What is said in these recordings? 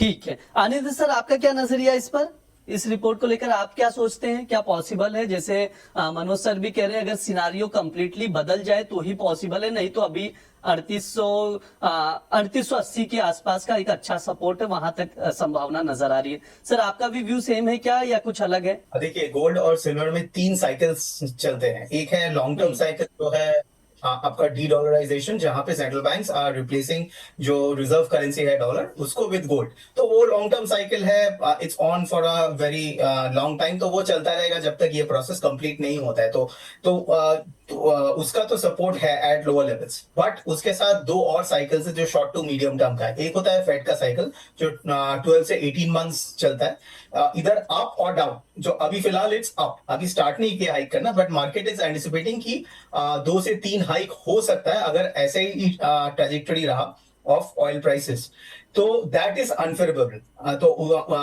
ठीक है, आनंद सर आपका क्या नजरिया इस पर, इस रिपोर्ट को लेकर आप क्या सोचते हैं, क्या पॉसिबल है? जैसे मनोज सर भी कह रहे हैं अगर सिनारियो कंप्लीटली बदल जाए तो ही पॉसिबल है, नहीं तो अभी 3880 के आसपास का एक अच्छा सपोर्ट है, वहां तक संभावना नजर आ रही है। सर आपका भी व्यू सेम है क्या या कुछ अलग है? देखिए, गोल्ड और सिल्वर में 3 साइकिल्स चलते हैं। एक है लॉन्ग टर्म साइकिल जो है आपका डी डॉलराइजेशन, जहां पे सेंट्रल बैंक्स आर रिप्लेसिंग जो रिजर्व करेंसी है डॉलर उसको विद गोल्ड। तो वो लॉन्ग टर्म साइकिल है, it's on for a very long time, तो वो चलता रहेगा जब तक ये प्रोसेस कंप्लीट नहीं होता है। उसका तो सपोर्ट है एट लोअर लेवल्स। बट उसके साथ 2 और साइकिल्स है जो शॉर्ट टू मीडियम टर्म का है। एक होता है फेड का साइकिल जो 12 से 18 मंथ्स चलता है, इधर अप और डाउन। जो अभी फिलहाल इट्स अप, अभी स्टार्ट नहीं किया हाइक करना, बट मार्केट इज एंटिसिपेटिंग कि 2 से 3 हाइक हो सकता है अगर ऐसे ही ट्रेजेक्टरी रहा ऑफ ऑयल प्राइसेस, तो दैट इज अनफेवरेबल। तो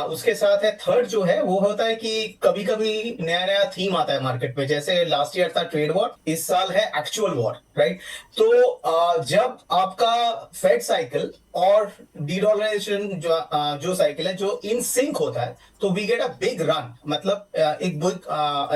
उसके साथ है थर्ड जो है वो होता है कि कभी कभी नया नया थीम आता है मार्केट में, जैसे लास्ट ईयर था ट्रेड वॉर, इस साल है एक्चुअल वॉर, राइट? तो जब आपका फेड साइकिल और डीडॉलराइजेशन जो साइकिल है जो इन सिंक होता है, तो we get a big run, मतलब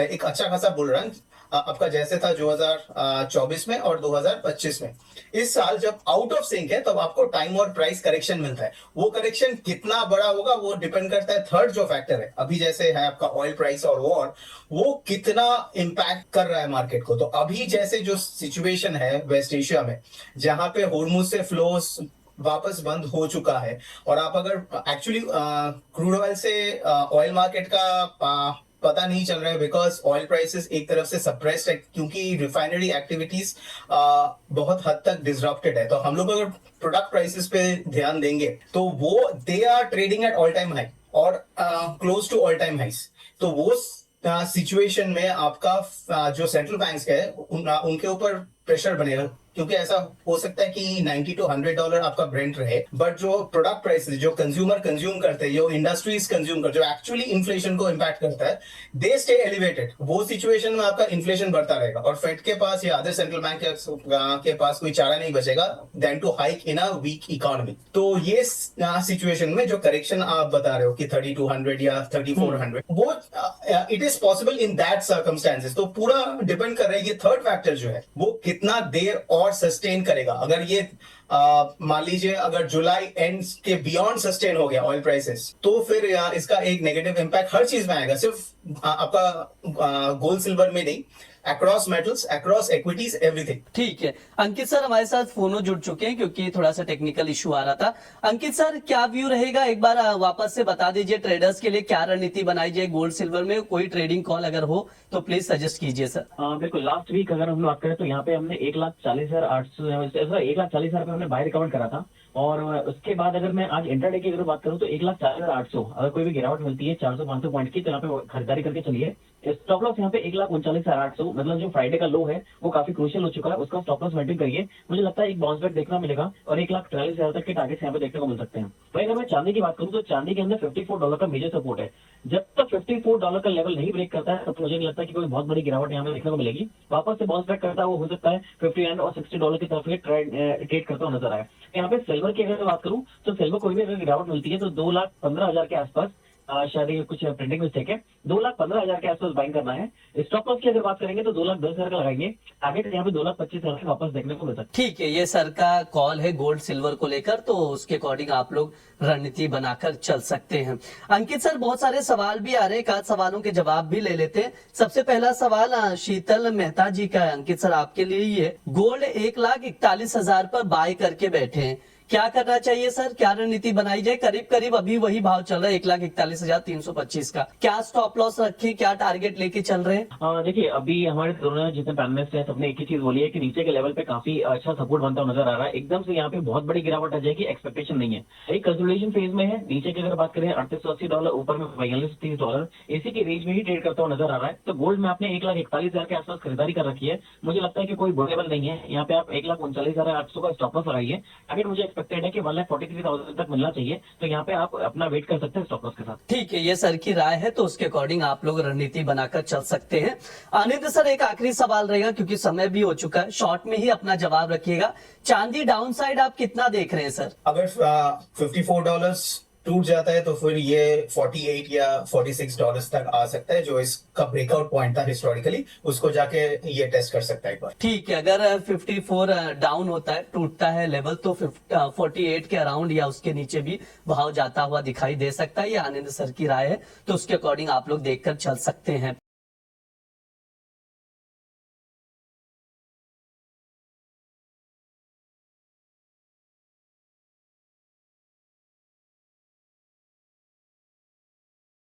एक अच्छा खासा बुल रन आपका जैसे था 2024 में और 2025 में। इस साल जब आउट ऑफ सिंक है तब आपको टाइम और प्राइस करेक्शन मिलता है। वो करेक्शन कितना बड़ा होगा वो डिपेंड करता है थर्ड जो फैक्टर है, अभी जैसे है आपका ऑयल प्राइस और वॉर, वो कितना इंपैक्ट कर रहा है मार्केट को। तो अभी जैसे जो सिचुएशन है वेस्ट एशिया में, जहां पे होर्मुज से फ्लोस वापस बंद हो चुका है, और आप अगर एक्चुअली क्रूड ऑयल से ऑयल मार्केट का पता नहीं चल रहा है, बिकॉज ऑयल प्राइसेस एक तरफ से सप्रेस्ड है क्योंकि रिफाइनरी एक्टिविटीज बहुत हद तक डिसरप्टेड है। तो हम लोग अगर प्रोडक्ट प्राइसेस पे ध्यान देंगे तो वो they are trading at all time high और close to all time highs. तो वो सिचुएशन में आपका जो सेंट्रल बैंक्स है उनके ऊपर प्रेशर बनेगा, क्योंकि ऐसा हो सकता है कि $90 to $100 आपका ब्रेंट रहे, बट जो प्रोडक्ट प्राइसेस जो कंज्यूमर कंज्यूम करते हैं, जो इंडस्ट्रीज कंज्यूम करते हैं, जो एक्चुअली इन्फ्लेशन को इम्पैक्ट करता है, दे स्टे एलिवेटेड। वो सिचुएशन में आपका इन्फ्लेशन बढ़ता रहेगा और फेड के पास या अदर सेंट्रल बैंक के पास कोई चारा नहीं बचेगा then to hike in a weak economy. तो ये सिचुएशन में जो करेक्शन आप बता रहे हो कि 3200 या 3400, वो it is possible in that circumstances. तो पूरा डिपेंड कर रहा है ये थर्ड फैक्टर जो है वो कितना देर और सस्टेन करेगा। अगर ये मान लीजिए अगर जुलाई एंड के बियॉन्ड सस्टेन हो गया ऑयल प्राइसेस, तो फिर इसका एक नेगेटिव इंपैक्ट हर चीज में आएगा, सिर्फ आपका गोल्ड सिल्वर में नहीं, across metals, across equities, everything. ठीक है, अंकित सर हमारे साथ फोनो जुड़ चुके हैं क्योंकि थोड़ा सा टेक्निकल इशू आ रहा था। अंकित सर क्या व्यू रहेगा, एक बार वापस से बता दीजिए ट्रेडर्स के लिए क्या रणनीति बनाई जाए गोल्ड सिल्वर में, कोई ट्रेडिंग कॉल अगर हो तो प्लीज सजेस्ट कीजिए सर। बिल्कुल, लास्ट वीक अगर हम बात करें तो यहाँ पे हमने 1,40,800 1,40,000 हमने बाय रिकवर करा था, और उसके बाद अगर मैं आज इंटरडे की अगर बात करूं तो 1,40,800 अगर कोई भी गिरावट मिलती है 400-500 पॉइंट की तो यहाँ पे खरीदारी करके चलिए। स्टॉप लॉस यहाँ पे 1,39,800, मतलब जो फ्राइडे का लो है वो काफी क्रूशियल हो चुका है, उसका स्टॉप लॉस मेंटेन करिए। मुझे लगता है एक बाउंस बैक देखना मिलेगा और 1,43,000 तक के टारगेट्स यहाँ पे देखने को मिल सकते हैं। वहीं अगर मैं चांदी की बात करूं तो चांदी के अंदर $54 का मेजर सपोर्ट है। जब तक $54 का लेवल नहीं ब्रेक करता है तब मुझे नहीं लगता कि कोई बहुत बड़ी गिरावट यहाँ पे देखने को मिलेगी। वापस से बाउंस बैक करता है वो हो सकता है 50 और $60 की तरफ ट्रेड करता हुआ नजर आए। यहाँ पे सिल्वर की अगर बात करूं तो सिल्वर कोई भी अगर गिरावट मिलती है तो 2,15,000 के आसपास, शायद ये कुछ प्रिंटिंग मिस्टेक है, 2,15,000 के आसपास बाइंग करना है। स्टॉप लॉस की अगर बात करेंगे तो 2,10,000 का लगाएंगे, टारगेट यहाँ पे 2,25,000 के वापस देखने को मिल सकता है। ठीक है, ये सर का कॉल है गोल्ड सिल्वर को लेकर, तो उसके अकॉर्डिंग आप लोग रणनीति बनाकर चल सकते हैं। अंकित सर बहुत सारे सवाल भी आ रहे हैं, एक आध सवालों के जवाब भी ले लेते हैं। सबसे पहला सवाल शीतल मेहता जी का है, अंकित सर आपके लिए ही है। गोल्ड 1,41,000 पर बाय करके बैठे हैं, क्या करना चाहिए सर, क्या रणनीति बनाई जाए? करीब करीब अभी वही भाव चल रहा है 1,41,325 का, क्या स्टॉप लॉस रखे, क्या टारगेट लेके चल रहे हैं? देखिए, अभी हमारे दोनों जितने पैनलिस्ट हैं सबने एक ही चीज बोली है कि नीचे के लेवल पे काफी अच्छा सपोर्ट बनता हुआ नजर आ रहा है। एकदम से यहाँ पे बहुत बड़ी गिरावट आ जाएगी एक्सपेक्टेशन नहीं है, एक कंसोलिडेशन फेज में है। नीचे की अगर बात करें $3880, ऊपर में $4230, इसी के रेंज में ही ट्रेड करता हुआ नजर आ रहा है। तो गोल्ड में आपने 1,41,000 के आसपास खरीदारी कर रखी है, मुझे लगता है कि कोई बुरे लेवल नहीं है। यहाँ पे आप 1,39,800 का स्टॉप लॉस लगाइए, टारगेट मुझे एक्सपेक्टेड है कि 1,43,000 तक मिलना चाहिए, तो यहाँ पे आप अपना वेट कर सकते हैं स्टॉप लॉस के साथ। ठीक है, ये सर की राय है, तो उसके अकॉर्डिंग आप लोग रणनीति बनाकर चल सकते हैं। आनंद सर एक आखिरी सवाल रहेगा क्योंकि समय भी हो चुका है, शॉर्ट में ही अपना जवाब रखिएगा। चांदी डाउन साइड आप कितना देख रहे हैं सर? अगर $54 टूट जाता है तो फिर ये 48 या 46 डॉलर्स तक आ सकता है, जो इसका ब्रेकआउट पॉइंट था हिस्टोरिकली, उसको जाके ये टेस्ट कर सकता है एक बार। ठीक है, अगर 54 डाउन होता है, टूटता है लेवल, तो 48 के अराउंड या उसके नीचे भी भाव जाता हुआ दिखाई दे सकता है। ये आनंद सर की राय है, तो उसके अकॉर्डिंग आप लोग देखकर चल सकते हैं।